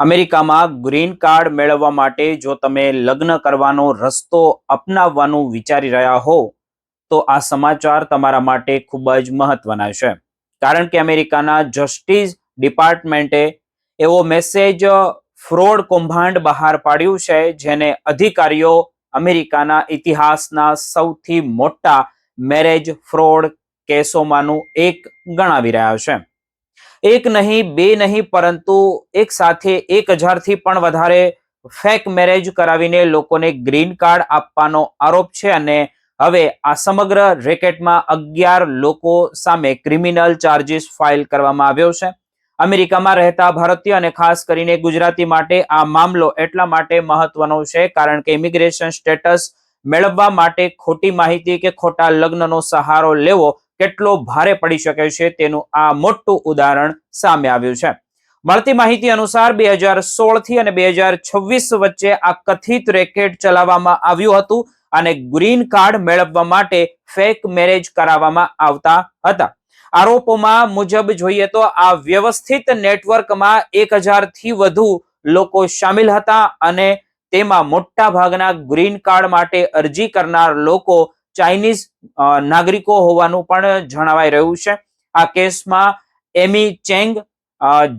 અમેરિકામાં green card મેળવવા માટે જો તમે લગ્ન કરવાનો રસ્તો અપનાવવાનું વિચારી રહ્યા હો તો આ સમાચાર તમારા માટે ખૂબ જ મહત્વના છે. કારણ કે અમેરિકાના જસ્ટિસ ડિપાર્ટમેન્ટે એવો મેસેજ ફ્રોડ કૌભાંડ બહાર પાડ્યું છે જેને અધિકારીઓ અમેરિકાના ઇતિહાસના સૌથી મોટા મેરેજ ફ્રોડ કેસોમાંનું એક ગણાવી રહ્યા છે. એક નહીં, બે નહીં, પરંતુ એક સાથે 1000થી પણ વધારે ફેક મેરેજ કરાવીને લોકોને ગ્રીન કાર્ડ આપવાનો આરોપ છે અને હવે આ સમગ્ર રેકેટમાં 11 લોકો સામે ક્રિમિનલ ચાર્જીસ ફાઇલ કરવામાં આવ્યો છે. અમેરિકામાં રહેતા ભારતીય અને ખાસ કરીને ગુજરાતી માટે આ મામલો એટલા માટે મહત્વનો છે કારણ કે ઇમિગ્રેશન સ્ટેટસ મેળવવા માટે ખોટી માહિતી કે ખોટા લગ્નનો સહારો લેવો કેટલો ભારે પડી શકે છે તેનું આ મોટું ઉદાહરણ સામે આવ્યું છે. મળતી માહિતી અનુસાર 2016 થી અને 2026 વચ્ચે આ કથિત રેકેટ ચલાવવામાં આવ્યું હતું અને ગ્રીન કાર્ડ મેળવવા માટે ફેક મેરેજ કરાવવામાં આવતા હતા. આરોપોમાં મુજબ જોઈએ તો આ વ્યવસ્થિત નેટવર્કમાં 1000થી વધુ લોકો શામિલ હતા અને તેમાં મોટા ભાગના ગ્રીન કાર્ડ માટે અરજી કરનાર લોકો ચાઇનીઝ નાગરિકો હોવાનું પણ જણાવાઈ રહ્યું છે. આ કેસમાં એમી ચેંગ,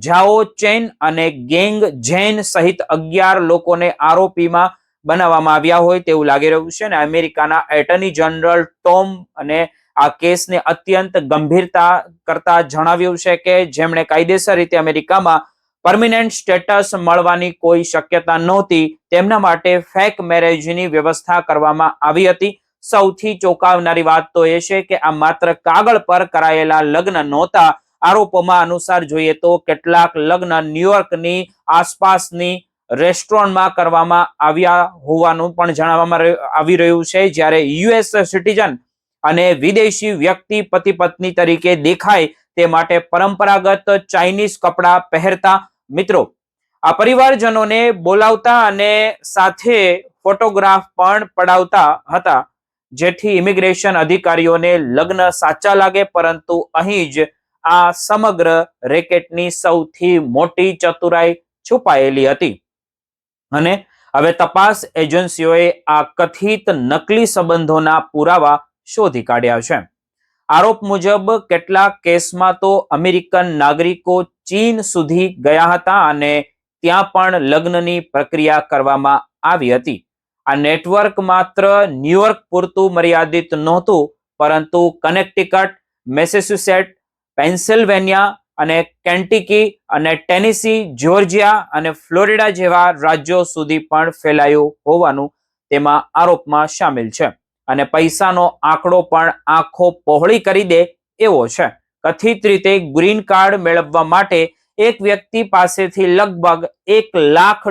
ઝાઓ ચેન અને ગેંગ ઝેન સહિત 11 લોકોને આરોપીમાં બનાવવામાં આવ્યા હોય તેવું લાગી રહ્યું છે અને અમેરિકાના એટર્ની જનરલ ટોમ અને આ કેસને અત્યંત ગંભીરતા કરતા જણાવ્યું છે કે જેમણે કાયદેસર રીતે અમેરિકામાં પરમિનન્ટ સ્ટેટસ મળવાની કોઈ શક્યતા નહોતી તેમના માટે ફેક મેરેજની વ્યવસ્થા કરવામાં આવી હતી. સૌથી ચોંકાવનારી વાત તો એ છે કે આ માત્ર કાગળ પર કરાયેલા લગ્ન નહોતા. આરોપોમાં અનુસાર જોઈએ તો કેટલાક લગ્ન ન્યુયોર્કની આસપાસની રેસ્ટોરન્ટમાં કરવામાં આવ્યા હોવાનું પણ જાણવામાં આવી રહ્યું છે. જ્યારે યુએસ સિટીઝન અને વિદેશી વ્યક્તિ પતિ પત્ની તરીકે દેખાય તે માટે પરંપરાગત ચાઇનીઝ કપડાં પહેરતા. મિત્રો, આ પરિવારજનોને બોલાવતા અને સાથે ફોટોગ્રાફ પણ પડાવતા હતા જેથી ઇમિગ્રેશન અધિકારીઓને લગ્ન સાચા લાગે. પરંતુ અહીં જ આ સમગ્ર રેકેટની સૌથી મોટી ચતુરાઈ છુપાયેલી હતી અને હવે તપાસ એજન્સીઓએ આ કથિત નકલી સંબંધોના પુરાવા શોધી કાઢ્યા છે. આરોપ મુજબ કેટલાક કેસમાં તો અમેરિકન નાગરિકો ચીન સુધી ગયા હતા અને ત્યાં પણ લગ્નની પ્રક્રિયા કરવામાં આવી હતી. આ નેટવર્ક માત્ર ન્યુયોર્ક પૂરતું મર્યાદિત નહોતું પરંતુ કનેક્ટિકટ, મેસેચ્યુસેટ્સ, પેન્સિલ્વેનિયા અને કેન્ટકી અને ટેનેસી, જ્યોર્જિયા અને ફ્લોરિડા જેવા રાજ્યો સુધી પણ ફેલાયું હોવાનું તેમાં આરોપમાં શામેલ છે અને પૈસાનો આંકડો પણ આંખો પહોળી કરી દે એવો છે. કથિત રીતે ગ્રીન કાર્ડ મેળવવા માટે એક વ્યક્તિ પાસેથી લગભગ $1 લાખ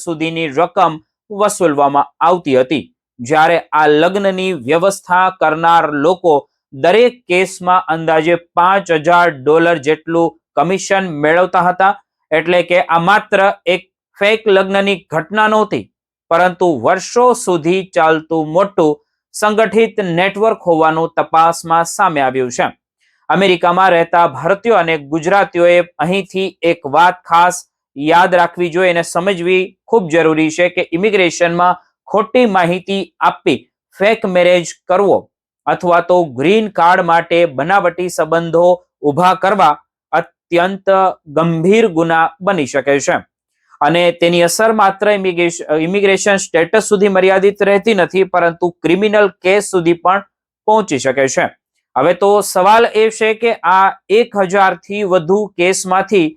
સુધીની રકમ વસૂલવામાં આવતી હતી. જ્યારે આ લગ્નની વ્યવસ્થા કરનાર લોકો દરેક કેસમાં અંદાજે $5000 જેટલું કમિશન મેળવતા હતા. એટલે કે આ માત્ર એક ફેક લગ્નની ઘટના નહોતી પરંતુ વર્ષો સુધી ચાલતું મોટું સંગઠિત નેટવર્ક હોવાનું તપાસમાં સામે આવ્યું છે. અમેરિકામાં રહેતા ભારતીયો અને ગુજરાતીઓએ અહીંથી એક વાત ખાસ યાદ રાખવી જોઈએ અને સમજવી ખૂબ જરૂરી છે કે ઇમિગ્રેશનમાં ખોટી માહિતી આપી ફેક મેરેજ કરવો અથવા તો ગ્રીન કાર્ડ માટે બનાવટી સંબંધો ઊભા કરવા અત્યંત ગંભીર ગુના બની શકે છે અને તેની અસર માત્ર ઇમિગ્રેશન સ્ટેટસ સુધી મર્યાદિત રહેતી નથી પરંતુ ક્રિમિનલ કેસ સુધી પણ પહોંચી શકે છે. હવે તો સવાલ એ છે કે આ 1000થી વધુ કેસમાંથી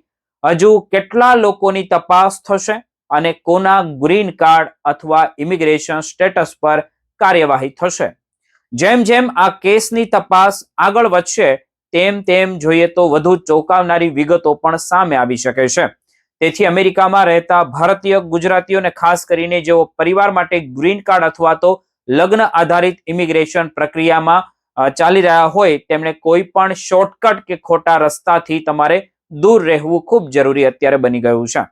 હજુ કેટલા લોકોની તપાસ થશે અને કોના ગ્રીન કાર્ડ અથવા ઇમિગ્રેશન સ્ટેટસ પર કાર્યવાહી થશે. જેમ જેમ આ કેસની તપાસ આગળ વધશે તેમ તેમ જોઈએ તો વધુ ચોંકાવનારી વિગતો પણ સામે આવી શકે છે. તેથી અમેરિકામાં રહેતા ભારતીય, ગુજરાતીઓને ખાસ કરીને જેઓ પરિવાર માટે ગ્રીન કાર્ડ અથવા તો લગ્ન આધારિત ઇમિગ્રેશન પ્રક્રિયામાં ચાલી રહ્યા હોય તેમણે કોઈ પણ શોર્ટકટ કે ખોટા રસ્તાથી તમારે દૂર રહેવું ખૂબ જરૂરી અત્યારે બની ગયું છે.